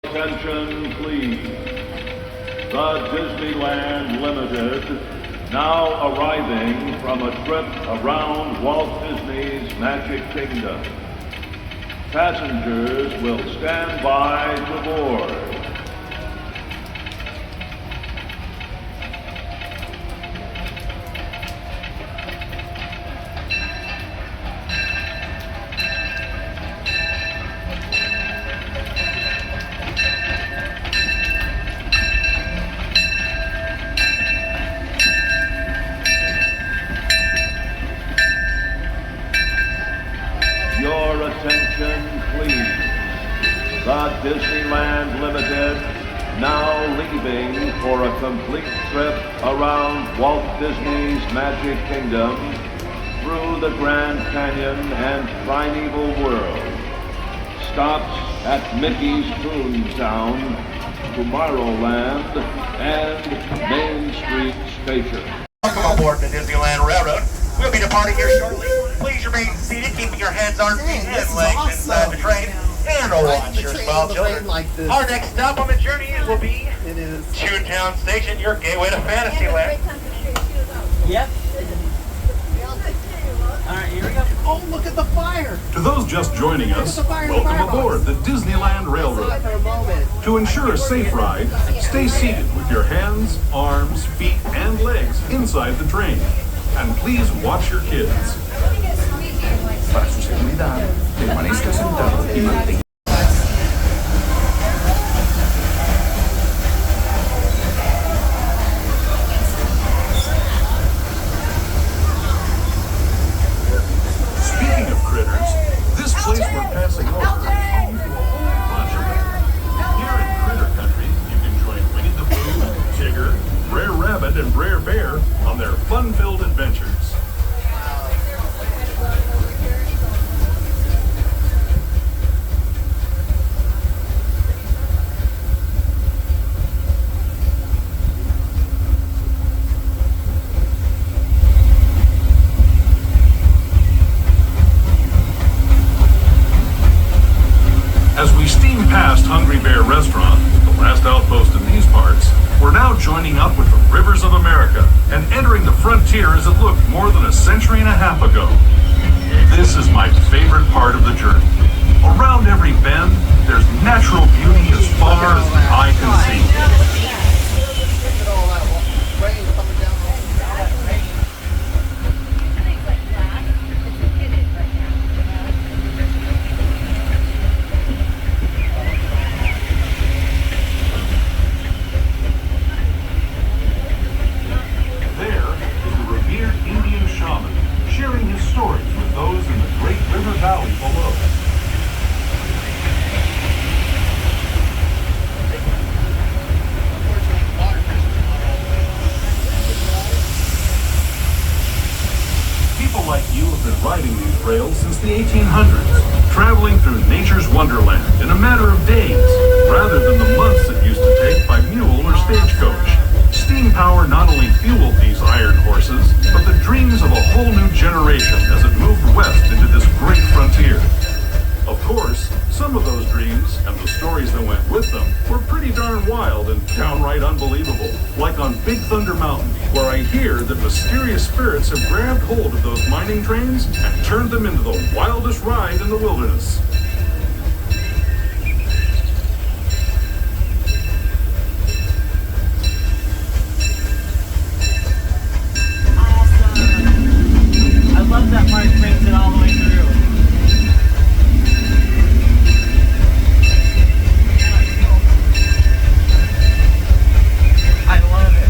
Attention, please. The Disneyland Limited, now arriving from a trip around Walt Disney's Magic Kingdom. Passengers will stand by to board. Your attention, please. The Disneyland Limited, now leaving for a complete trip around Walt Disney's Magic Kingdom through the Grand Canyon and Primeval World. Stops at Mickey's Toontown, Tomorrowland, and Main Street Station. Welcome aboard the Disneyland Railroad. We'll be departing here shortly. Please remain seated, keeping your hands, arms, feet, and legs inside the train, and watch your small children. Our next stop on the journey will be Toontown Station, your gateway to Fantasyland. Yep. All right, here we go. Oh, look at the fire! To those just joining us, welcome aboard the Disneyland Railroad. To ensure a safe ride, stay seated with your hands, arms, feet, and legs inside the train. And please watch your kids. Para su seguridad, permanezca sentado y mantenga. Speaking of critters, this place we're passing over is home to a whole bunch of them. Here in Critter Country, you can join Winnie the Pooh, Tigger, Brer Rabbit, and Brer Bear on their fun-filled adventures. As we steam past Hungry Bear Restaurant, the last outpost in these parts, we're now joining up with the rivers of America and entering the frontier as it looked more than a century and a half ago. This is my favorite part of the journey. Around every bend, there's natural beauty as far as the eye can see. Sharing his stories with those in the Great River Valley below. People like you have been riding these rails since the 1800s, traveling through nature's wonderland in a matter of days, rather than the months it used to take by mule or stagecoach. Steam power not only fueled these iron horses, but the dreams of a whole new generation as it moved west into this great frontier. Of course, some of those dreams, and the stories that went with them, were pretty darn wild and downright unbelievable. Like on Big Thunder Mountain, where I hear that mysterious spirits have grabbed hold of those mining trains and turned them into the wildest ride in the wilderness. I love that Marsh brings it all the way through. I love it.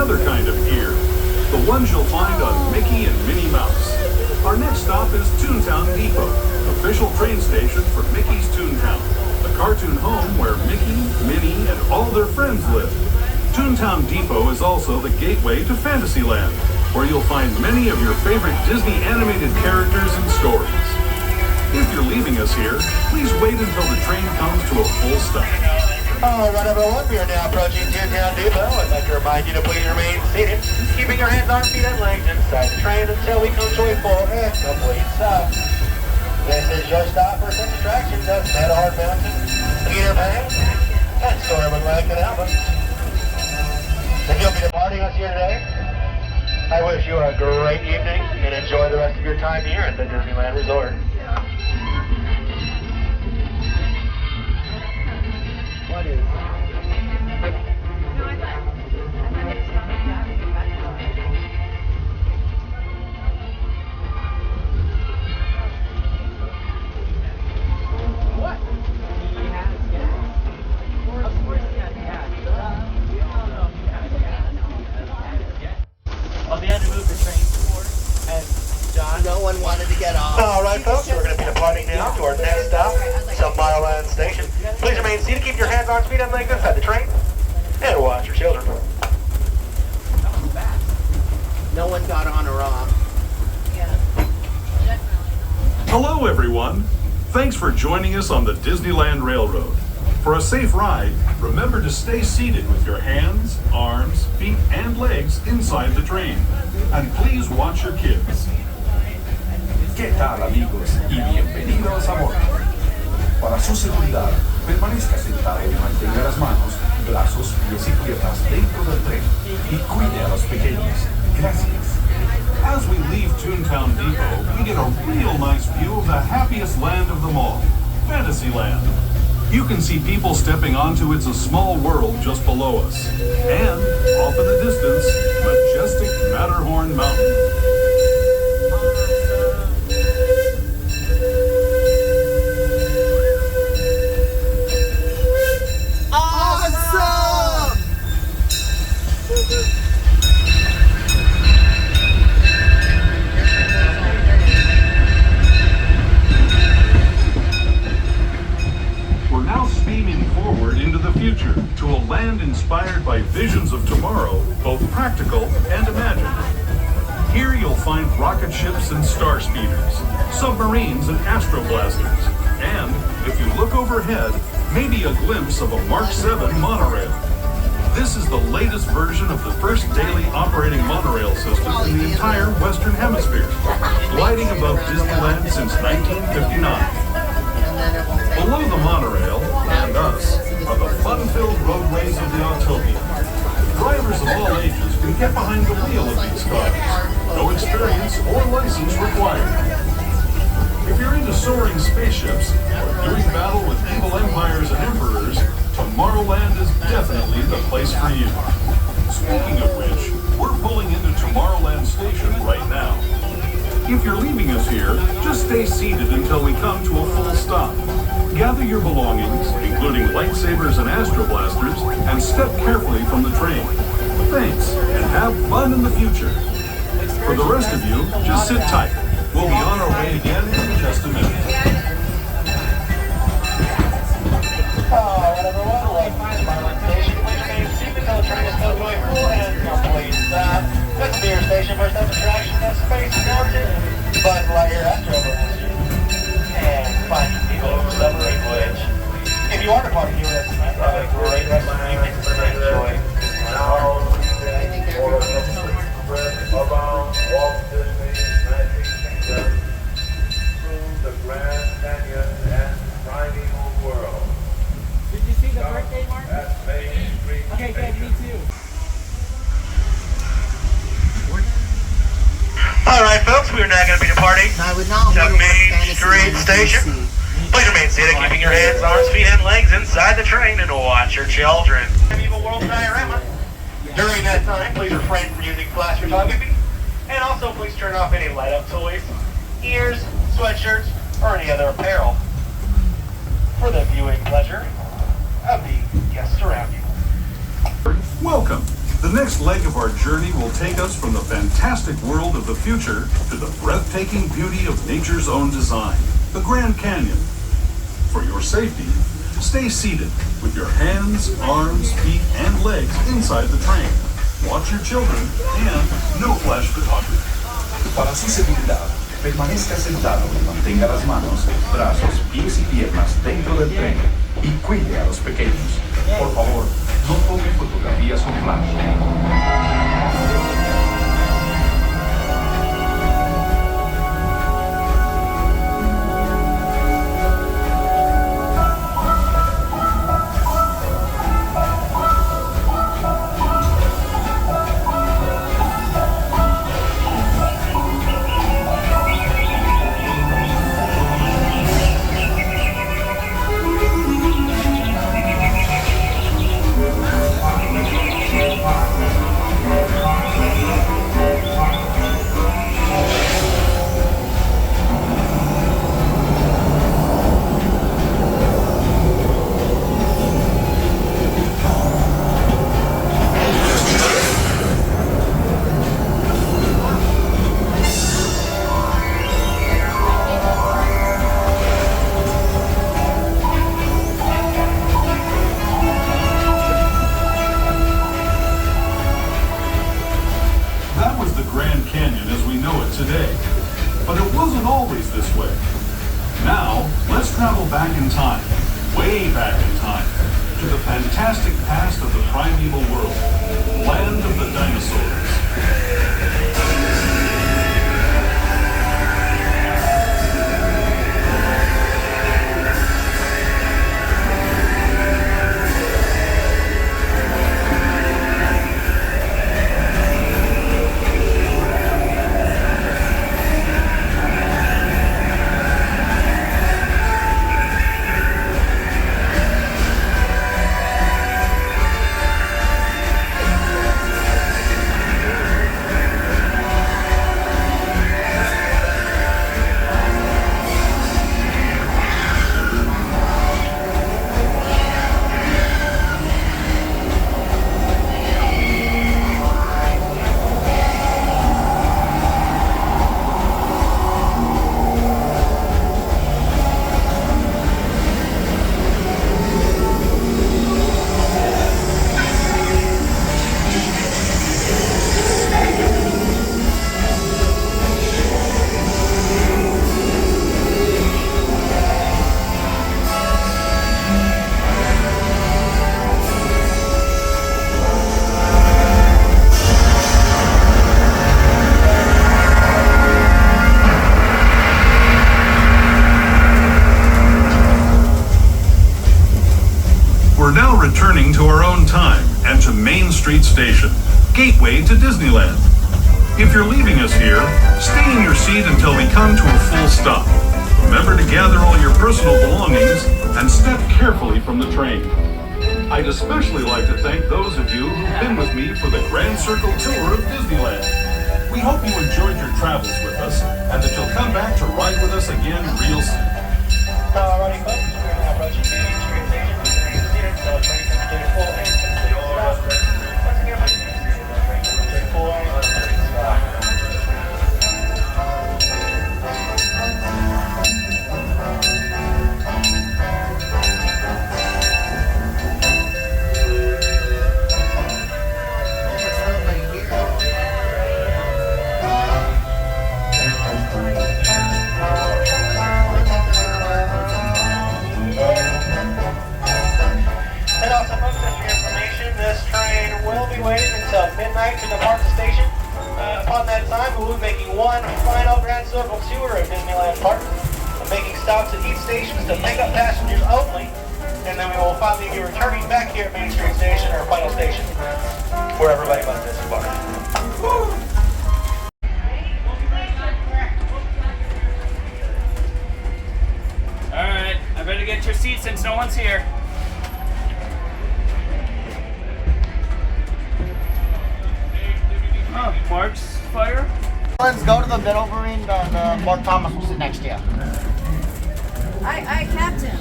another kind of ear, the ones you'll find on Mickey and Minnie Mouse. Our next stop is Toontown Depot, official train station for Mickey's Toontown, the cartoon home where Mickey, Minnie, and all their friends live. Toontown Depot is also the gateway to Fantasyland, where you'll find many of your favorite Disney animated characters and stories. If you're leaving us here, please wait until the train comes to a full stop. All right, everyone, we are now approaching Toontown Depot. I'd like to remind you to please remain seated, keeping your hands, arms, feet, and legs inside the train until we come to a full and complete stop. This is your stop for some attractions of Matterhorn Mountain, Peter Pan, and Storybook Lake and Alba. If you'll be departing us here today, I wish you a great evening and enjoy the rest of your time here at the Disneyland Resort. What is? What? He has gas. Of course he has gas. We all know he has gas. Oh, they had to move the train forward, and John. No one wanted to get off. All right, folks, we're going to be departing now to our next stop, Tomorrowland Station. Please remain seated, keep your hands, arms, feet, and legs inside the train, and watch your children. No one got on or off. Hello, everyone. Thanks for joining us on the Disneyland Railroad. For a safe ride, remember to stay seated with your hands, arms, feet, and legs inside the train. And please watch your kids. ¿Qué tal, amigos? Y bienvenidos a bordo. Para su seguridad, permanezca sentado y mantenga las manos, brazos, pies y piernas dentro del tren. Y cuide a los pequeños. Gracias. As we leave Toontown Depot, we get a real nice view of the happiest land of them all, Fantasyland. You can see people stepping onto It's a Small World just below us. And, off in the distance, majestic Matterhorn Mountain. Future to a land inspired by visions of tomorrow, both practical and imagined. Here you'll find rocket ships and star speeders, submarines and astroblasters, and, if you look overhead, maybe a glimpse of a Mark 7 monorail. This is the latest version of the first daily operating monorail system in the entire Western Hemisphere, gliding above Disneyland since 1959. Below the monorail, and us, are the fun-filled roadways of the Autopia. Drivers of all ages can get behind the wheel of these cars. No experience or license required. If you're into soaring spaceships or doing battle with evil empires and emperors, Tomorrowland is definitely the place for you. Speaking of which, we're pulling into Tomorrowland Station right now. If you're leaving us here, just stay seated until we come to a full stop. Gather your belongings, including lightsabers and astroblasters, and step carefully from the train. Thanks, and have fun in the future. For the rest of you, just sit tight. We'll be on our way again in just a minute. All right, everyone, welcome to Tomorrowland Station. Please remain seated until the train is filled to a full and complete stop. This will be your station first up attraction, the Space Mountain, Buzz Lightyear Astroblaster, and Finding People Submarine Voyage. If you are departing here with us tonight, have a great rest of the evening. Enjoy. Now, for a complete trip around Walt Disney's Magic Kingdom through the Grand Canyon and Tiny World. Did you see the birthday mark? At Main Street. Okay, good, me too. All right, folks, we are now going to be departing I would not to want to Main Fantasyland Street Station. Please remain seated, keeping your hands, arms, feet, and legs inside the train, and watch your children. Medieval World Diorama. During that time, please refrain from using flash photography, and also please turn off any light-up toys, ears, sweatshirts, or any other apparel for the viewing pleasure of the guests around you. Welcome. The next leg of our journey will take us from the fantastic world of the future to the breathtaking beauty of nature's own design, the Grand Canyon. For your safety, stay seated with your hands, arms, feet, and legs inside the train. Watch your children and no flash photography. Para su seguridad, permanezca sentado y mantenga las manos, brazos, pies y piernas dentro del tren y cuide a los pequeños. Por favor, no tome fotografías con flash. Today. But it wasn't always this way. Now, let's travel back in time, way back in time, to the fantastic past of the primeval world, land of the dinosaurs. Returning to our own time and to Main Street Station, gateway to Disneyland. If you're leaving us here, stay in your seat until we come to a full stop. Remember to gather all your personal belongings and step carefully from the train. I'd especially like to thank those of you who've been with me for the Grand Circle tour of Disneyland. We hope you enjoyed your travels with us and that you'll come back to ride with us again real soon. Alrighty, folks, we're now approaching Main Street Station. So train completed full and complete stop. Once again, my train completed full and complete stop. Midnight to depart the station. Upon that time, we will be making one final Grand Circle tour of Disneyland Park, making stops at each station to pick up passengers only, and then we will finally be returning back here at Main Street Station, our final station, where everybody must disembark. Alright, I better get your seat since no one's here. Oh, Mark's fire? Let's go to the middle marine, Mark Thomas will sit next to you. I capped him.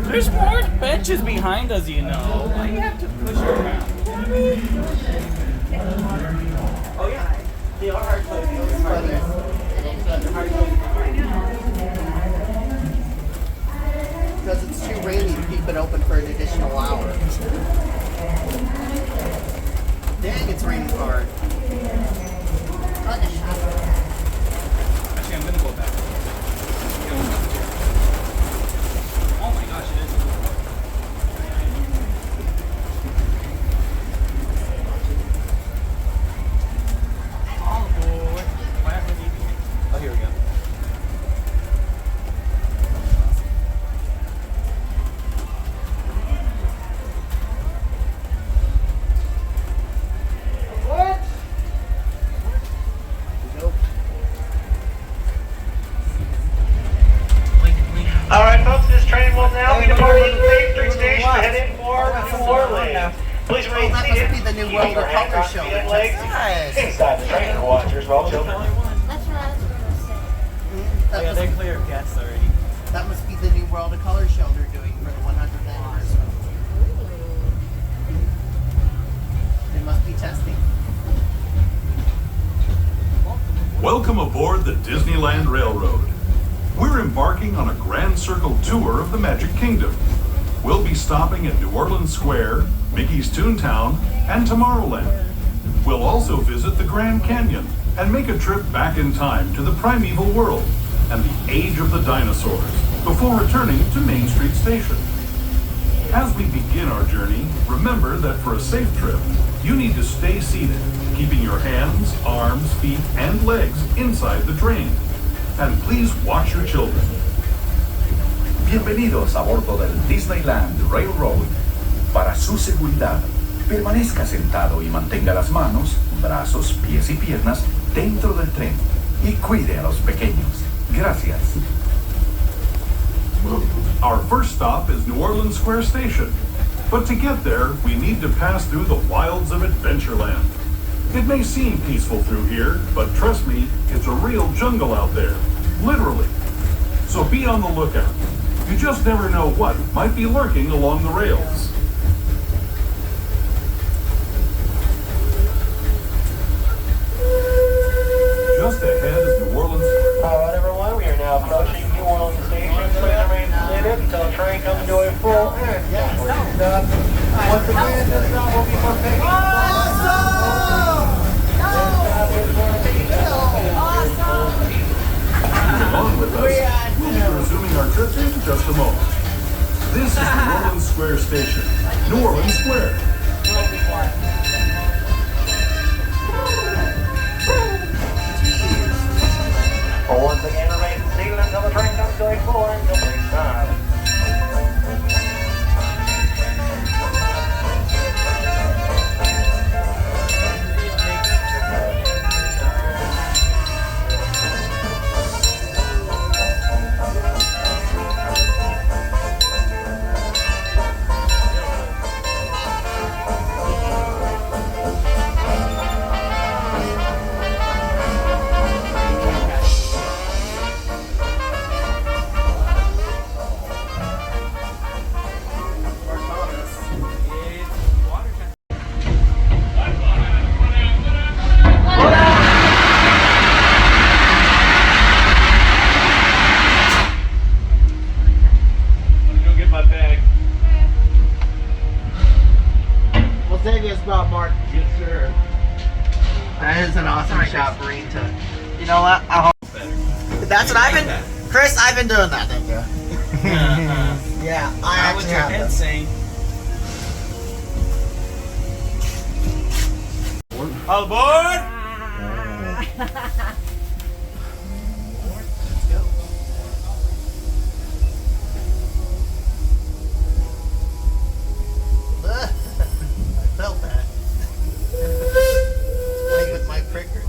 There's more benches behind us, you know. Why do you have to push her around? an additional hour. Dang, it's raining hard. Actually, I'm gonna go back. Oh my gosh, it is. Oh boy. Why aren't we leaving it? Oh, here we go. Alright folks, this train will now be departing the Main Street Station heading for New Orleans. Please remain That seated. must be the new Keep World your of hands Color on show. feet and legs Nice. inside the train. Watch your small children. That's what I was gonna say. Oh yeah, they're clear of guests already. That must be the new World of Color show they're doing for the 100th anniversary. They must be testing. Welcome aboard the Disneyland Railroad. We're embarking on a grand circle tour of the Magic Kingdom. We'll be stopping at New Orleans Square, Mickey's Toontown, and Tomorrowland. We'll also visit the Grand Canyon and make a trip back in time to the primeval world and the age of the dinosaurs before returning to Main Street Station. As we begin our journey, remember that for a safe trip, you need to stay seated, keeping your hands, arms, feet, and legs inside the train. And please watch your children. Bienvenidos a bordo del Disneyland Railroad. Para su seguridad, permanezca sentado y mantenga las manos, brazos, pies y piernas dentro del tren. Y cuide a los pequeños. Gracias. Our first stop is New Orleans Square Station. But to get there, we need to pass through the wilds of Adventureland. It may seem peaceful through here, but trust me, it's a real jungle out there. Literally. So be on the lookout. You just never know what might be lurking along the rails. Just ahead is New Orleans. Alright everyone, we are now approaching New Orleans Station. Please remain seated until the train comes to a full end. Once again, this stop will be for picking. On with us. We'll be resuming our trip in just a moment. This is New Orleans Square Station. New Orleans Square. Once again, remain seated until the train comes to a full and complete stop. We'll save you a spot, Mark. Yes, sir. That is an awesome shot, Burrito. You know what? That's what I've been... Chris, I've been doing that. Thank you. Yeah, I How was actually your have head them. saying? All aboard! I felt that. Playing with my pricker.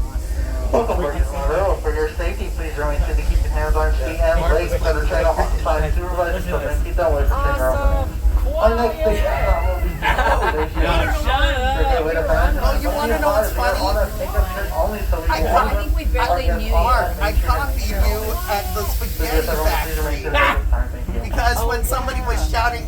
Welcome aboard Disneyland Railroad. For your safety, please remain seated to keep your hands, arms, feet, and legs by the train alongside supervised children. Keep that way for train Awesome. Our next station will be Holliday. Oh, you want to know what's funny? I think we barely knew you. Mark, I copied you at the spaghetti factory. Because when somebody was shouting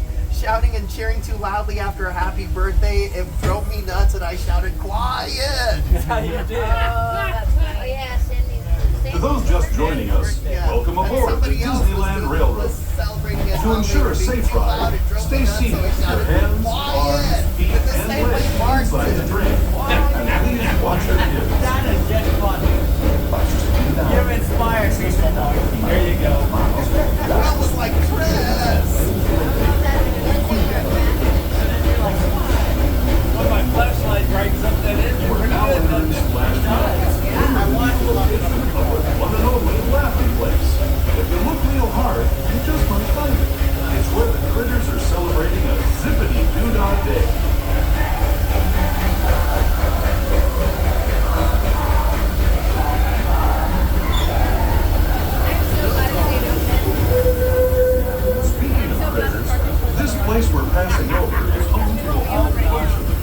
and cheering too loudly after a happy birthday, it drove me nuts and I shouted, quiet! How you did? That's right. Oh, yeah, Cindy. To those just joining us, Yeah. welcome And aboard the somebody else was Disneyland doing- Railroad. was celebrating celebrating as To well. ensure a They were being safe too loud, ride, it drove stay me nuts, seated so I with your shouted, hands, "Quiet!" arms, feet, But the and same way legs Marsh inside the did. train. And please watch your kids. That is just funny. You've inspired me so much. There you go. That was like Chris. When my flashlight brightens up that engine, We're we're now good. entering this last location of the one and only laughing place. If you look real hard, you just might find it. It's where the critters are celebrating a zippity-doo-dah day. Speaking of critters, this place we're passing over is home to a whole bunch of them.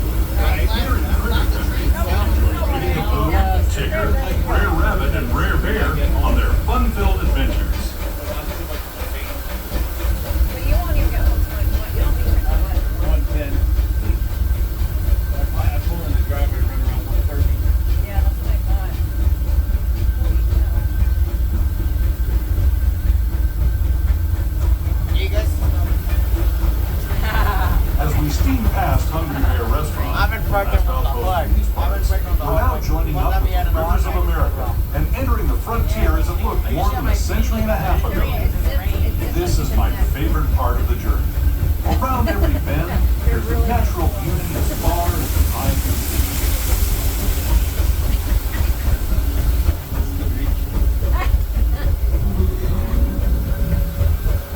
Here in Critter Country, join Winnie the Pooh, Tigger, Rare Rabbit, and Rare Bear on their fun-filled adventures. But you won't even get home till like what? You don't leave until what? 110. I pull in the driveway and run around 130. Yeah, that's what I thought. You guys. As we steam past Hungry Bear Restaurant, I've been pregnant with the hood. I've been pregnant with the we're now hood. joining Well, up let with me add the an Rivers of awesome- America and entering the frontier as it looked more than a century and a half ago. This is my favorite part of the journey. Around every bend, there's a natural beauty as far as the eye can see.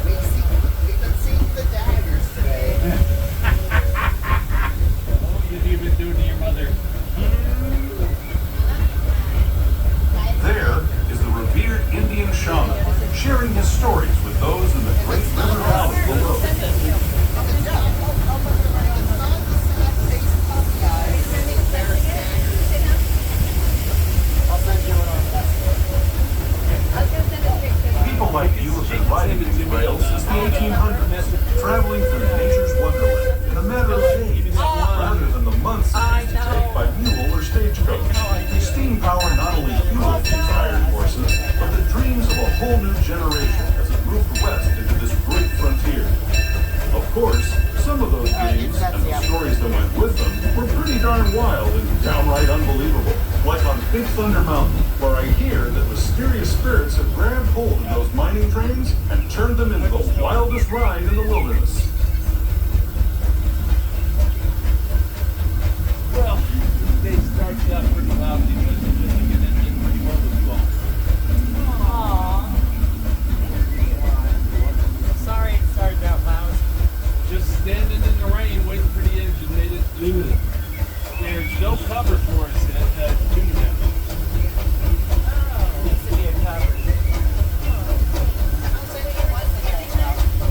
We've been seeing the daggers today. Oh, you've been doing to your mother. There is the revered Indian shaman, sharing his stories with those in the great river valley below. I'll send you one on that. I was gonna send a picture. People like you have been riding these rails since the 1800s, traveling through nature's wonderland in a matter of days, rather than the months it used to take by mule or stagecoach. Steam power not only fuels these iron horses, but the dreams of a whole new generation as it moved west into this great frontier. Of course, some of those dreams and the stories that went with them were pretty darn wild and downright unbelievable. Like on Big Thunder Mountain, where I hear that mysterious spirits have grabbed hold of those mining trains and turned them into the wildest ride in the wilderness. Well, they started out pretty loudly, but it ended pretty well as well. Aww. Sorry it started out loud. Just standing in the rain waiting for the engine made it lose it. There's no cover for us at Toontown. Needs to be a cover.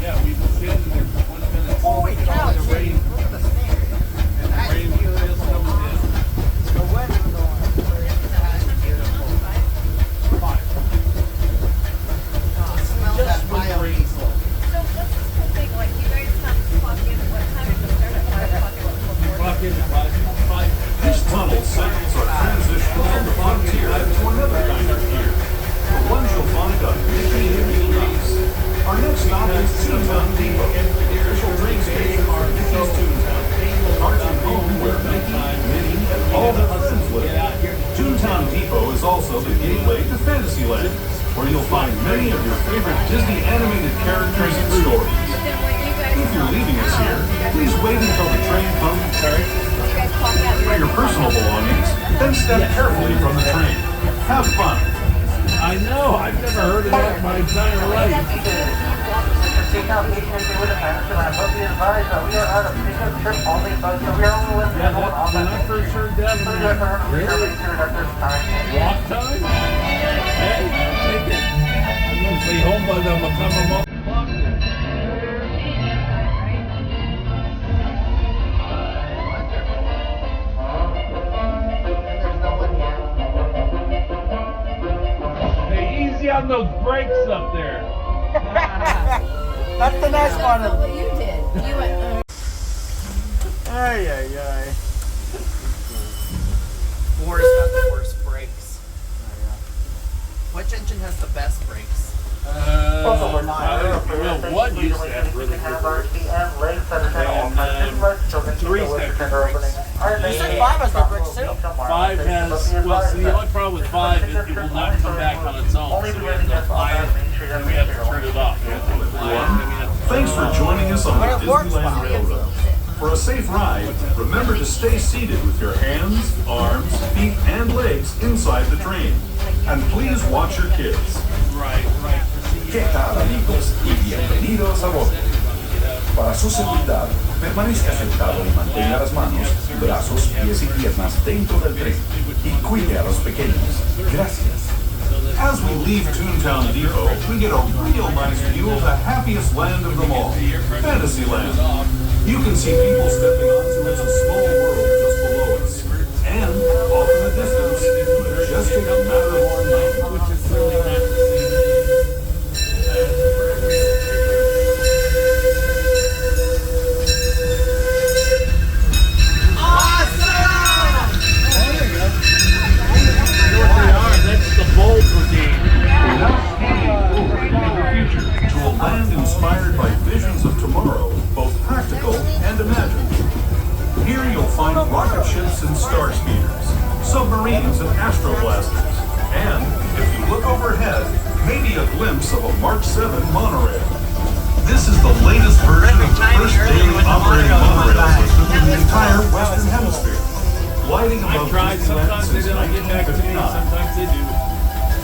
Yeah, we've been standing there for 1 minute. Holy cow, The rain, look at the stairs. and the rain feels coming in. The wind is going. That's beautiful. Fine. Smell that biodiesel. So what's this whole thing? Like you guys come to clock in at what time? It start at 5 o'clock at what? Clock in at 5. This tunnel signals our transition from the frontier to another kind of gear. The ones you'll find on Mickey and Minnie Leaves. Our next stop is Toontown Depot, the official train station for Mickey's Toontown. Cartoon home where Mickey, Minnie, and all their friends live. Toontown Depot is also the gateway to Fantasyland, where you'll find many of your favorite Disney animated characters and stories. But then when you guys If you're leaving us here, please wait until the train comes. you guys clock out For your personal belongings, then step carefully from the train. Have fun. I know, I've never heard of that in my entire life. Yeah, when I first heard that, I'm like, really? Walk time? Hey, I'll take it. I'm usually home by the time I'm off the clock. And there's no one here. Hey, easy on those brakes up there. That's the nice one. That's not what you did. You went. Ay, ay, ay. Ford's got the worst brakes. Which engine has the best brakes? Both of them are not. Well, one used to have really good bridge. And 3's got good bridge. You said 5 has good bridge too. 5 has, well, see, the only problem with 5 is it will not come back on its own. So we have to apply it, and we have to turn it off. We have to apply it, and we have to Thanks for joining us on the Disneyland Railroad. For a safe ride, remember to stay seated with your hands, arms, feet, and legs inside the train. And please watch your kids. Right. ¿Qué tal, amigos? Y bienvenidos a bordo. Para su seguridad, permanezca sentado y mantenga las manos, brazos, pies y piernas dentro del tren. Y cuide a los pequeños. Gracias. As we leave Toontown Depot, we get a real nice view of the happiest land of them all, Fantasyland. You can see people stepping onto its small world just below us. And, off in the distance, majestic Matterhorn Mountain. which is really not That's the Bold Brigade. In the future, to a land inspired by visions of tomorrow, both practical and imagined. Here you'll find rocket ships and star speeders, submarines and astroblasters, and, if you look overhead, maybe a glimpse of a March 7 monorail. This is the latest version of the first daily operating monorail system in the entire Western Hemisphere. Gliding above Tried. Disneyland Sometimes they since don't get back to me. 1959. Sometimes they do.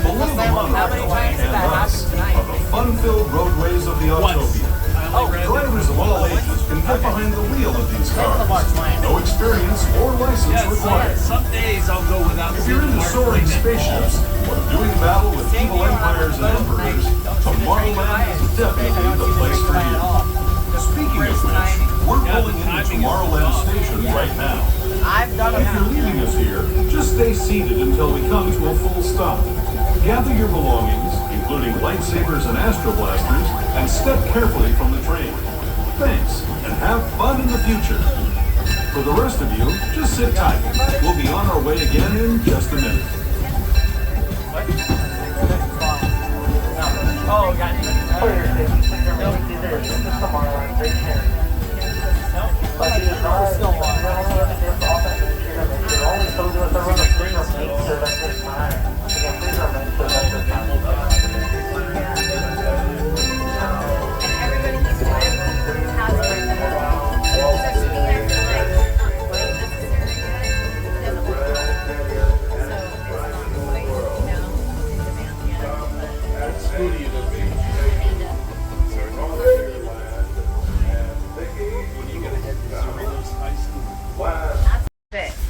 Below the monorail and us are the fun-filled roadways of the Autopia. Drivers of all ages can get behind the wheel of these cars. No experience or license required. Some days I'll go without. If you're into soaring spaceships or doing battle with evil empires and emperors, Tomorrowland is definitely the place for you. Speaking of which, we're pulling into Tomorrowland Station right now. I've done If you're leaving us here, just stay seated until we come to a full stop. Gather your belongings, including lightsabers and astroblasters, and step carefully from the train. Thanks, and have fun in the future. For the rest of you, just sit tight. We'll be on our way again in just a minute. Oh, got it.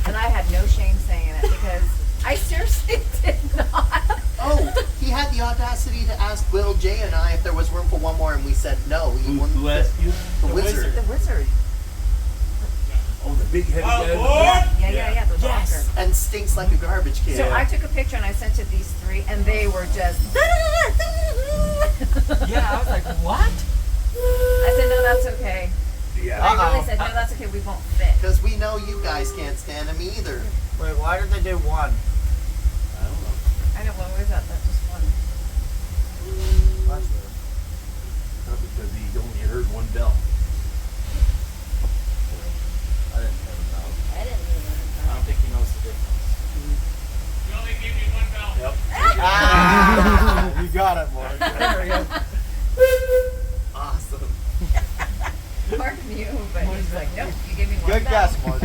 And I had no shame saying it because I seriously did not. Oh, he had the audacity to ask Will, Jay, and I if there was room for one more, and we said no. Who asked you? The wizard. The wizard. Oh, the big heavy guy. Yeah. The doctor. And stinks like a garbage can. So I took a picture and I sent it to these three, and they were just. Yeah, I was like, what? I said, no, that's okay. Yeah. I really said, no, that's okay. We won't fit. Because we know you guys can't stand him either. Wait, why did they do one? I don't know. I know. What was that? That's just one. That's weird. Not because he only heard one bell. I didn't hear a bell. I didn't even know. I don't think he knows the difference. You only gave me one bell. Yep. You got it, Mark. There we go. Awesome. Mark knew, but he's like, nope, you gave me one Good bell. guess, Mark.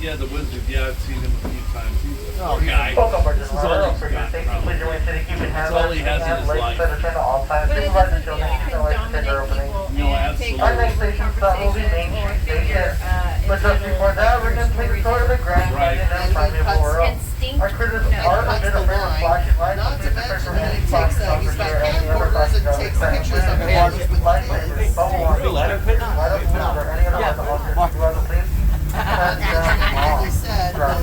Yeah, the wizard. Yeah, I've seen him a few times. He's a Oh, poor guy. This is all he's For your got, safety, probably. please remain seated. Keep your hands That's all on he the has in his legs life. that are turned at all times. But it Supervise the doesn't children mean you until can it's tender dominate opening. people No, and take absolutely. Our next over station stop will be Main conversation or Street figure Station. But just before that, we're going to take a tour of the Grand Right. Canyon and Primeval World. and stink. Our critters No. are a Cuts bit the of a flashing line. lights, Not so to please prepare for mention many he takes flashing he's got over here and any other camcorders and flashing takes dogs. pictures of families with Light kids. bubble water, light up pictures, light up food, or any other alcohol, please. What he said was,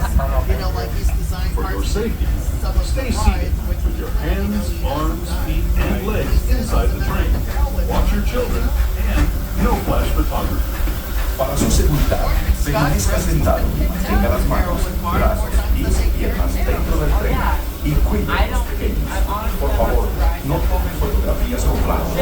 you know, like he's designed For your parts safety, some of stay the seated rides, which with your hands, arms, feet, and legs inside the train. Watch your children and no flash photography. Para su seguridad, permanezca sentado y mantenga las manos, brazos, pies y piernas dentro del tren y cuide a los pequeños. Por favor, no tomen fotografías con flash.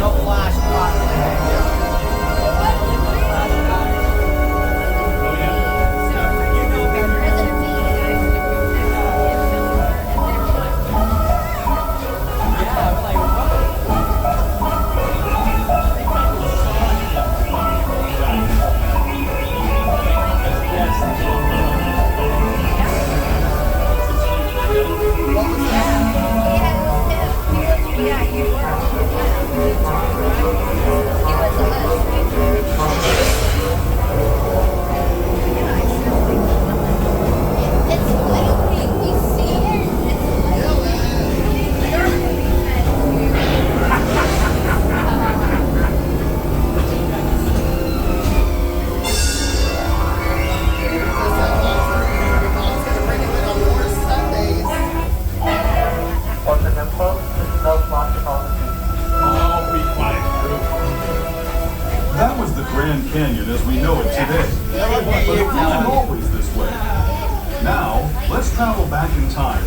Now, let's travel back in time,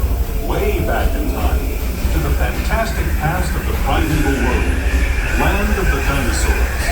way back in time, to the fantastic past of the primeval world, land of the dinosaurs.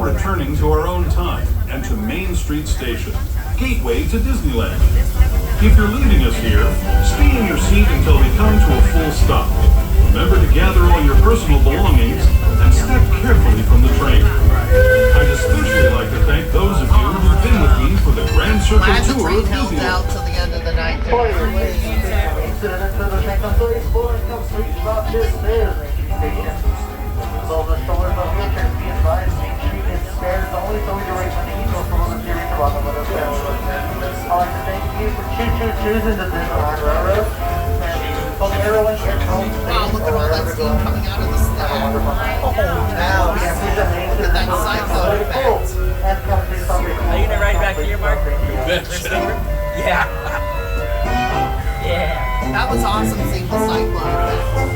Returning to our own time and to Main Street Station, gateway to Disneyland. If you're leaving us here, stay in your seat until we come to a full stop. Remember to gather all your personal belongings and step carefully from the train. I'd especially like to thank those of you who've been with me for the Grand Circle Glad the Tour train of held out Disneyland. till the end of the night. So the shoulders of wheelchairs be advised, Main Street is stairs only, so we direct the need to follow the series along the middle stairs. I'd like to thank you for choosing the Disneyland Railroad. And hope everyone gets home safe. Wow, look at all that steam coming out of the sky. Oh, now, Yeah, please amazing. look at that cyclone effect. And come to some Are you gonna ride back here, Mark? Yeah. Yeah. That was awesome seeing the cyclone effect.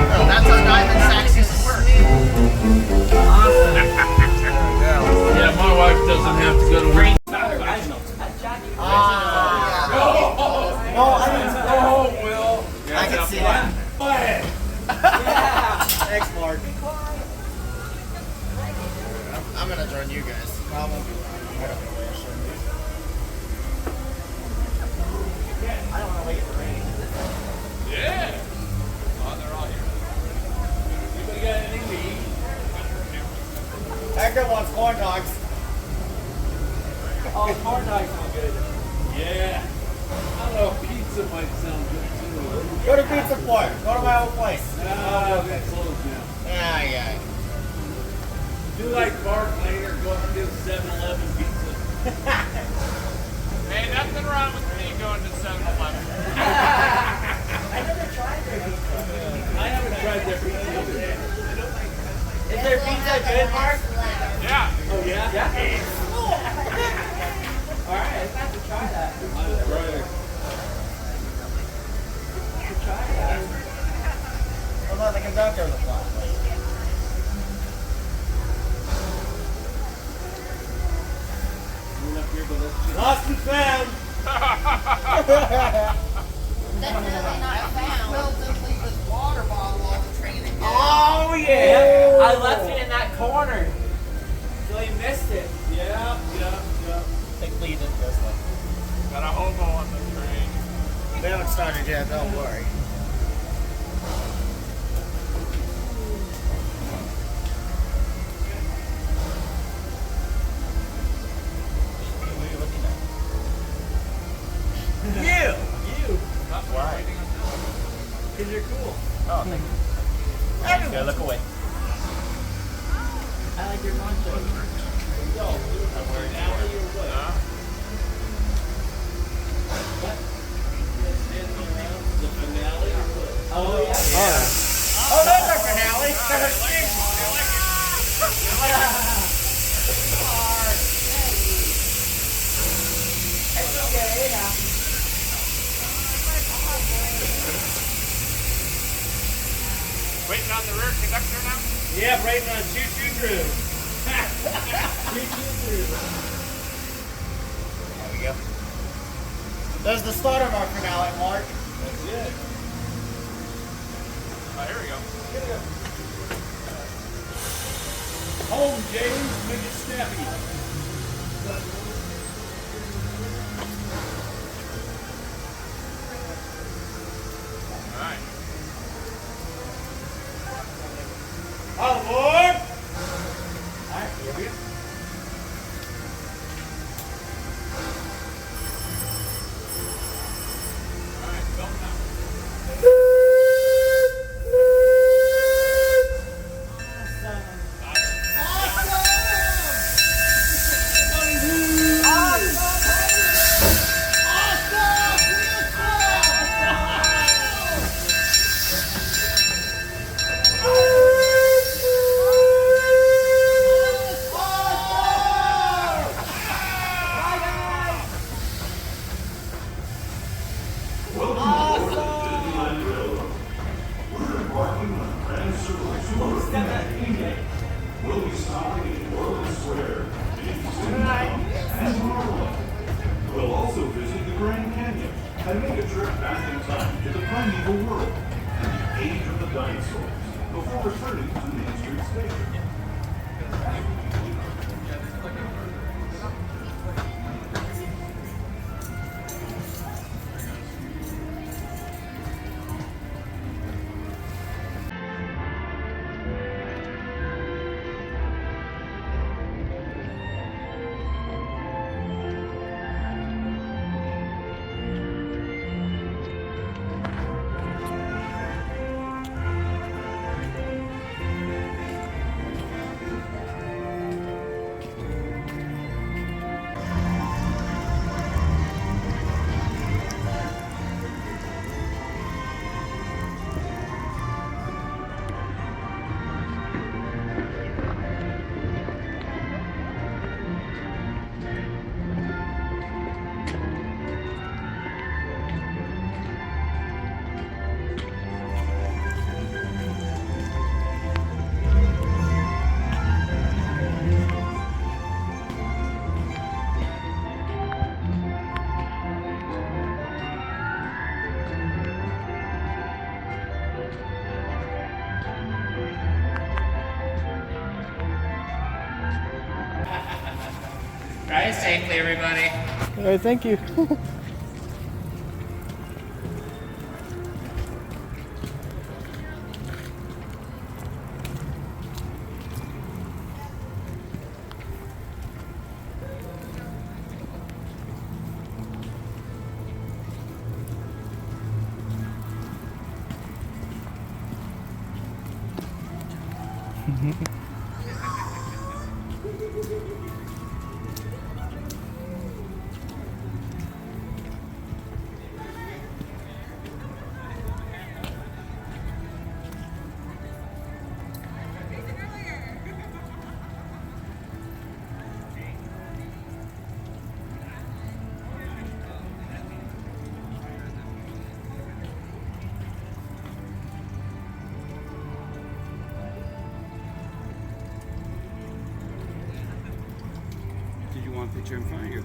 Oh, that's how Diamond Sacks used to work. Yeah, my wife doesn't have to go to work. Oh, Will. I can see that. Thanks, Mark. I'm gonna join you guys. I won't be I don't want to wait for rain. Yeah. Oh, they're all here. Anybody got anything to eat? Hector wants corn dogs. Oh, corn dogs are good. Yeah. I don't know, pizza might sound good too. Go to Pizza Port. Go to my old place. Ah, that's closed now. Yeah. Do like Mark later, go up and do 7-Eleven pizza. Hey, nothing wrong with me going to 7-Eleven. I never tried their pizza. I haven't tried their pizza either. Is their pizza good, Mark? Yeah. Oh, yeah? Yeah. All right, I have to try that. I'm right. Try that. What about the conductor of the flight? Went up here, but let's just... Lost and found. Definitely not found. Will didn't leave his water bottle on the train again. Oh yeah! I left it in that corner. So he missed it. Yeah. Thankfully you didn't miss that. Got a hobo on the train. We haven't started yet, don't worry. What are you looking at? You! Why? Because you're cool. Oh, thank you. Okay, look away. I like your poncho. The finale or what? Oh yeah. Oh, that's our finale. It's okay. It happens. Braden on the rear conductor now? Yeah, Braden on choo-choo crew. Choo-choo crew. There we go. There's the starter mark finale, Mark. That's it. Oh, here we go. Home, James. Make it snappy. All right. All aboard. All right, here we go. All right, belt now. Welcome aboard the Disneyland Railroad. We're embarking on a grand circle tour in Magic. We'll be stopping in Orland Square, Toontown and Tomorrowland. We'll also visit the Grand Canyon and make a trip back in time to the primeval world and the age of the dinosaurs before returning to Main Street Station. Drive safely, everybody. All right, thank you. Did you want a picture in front of you?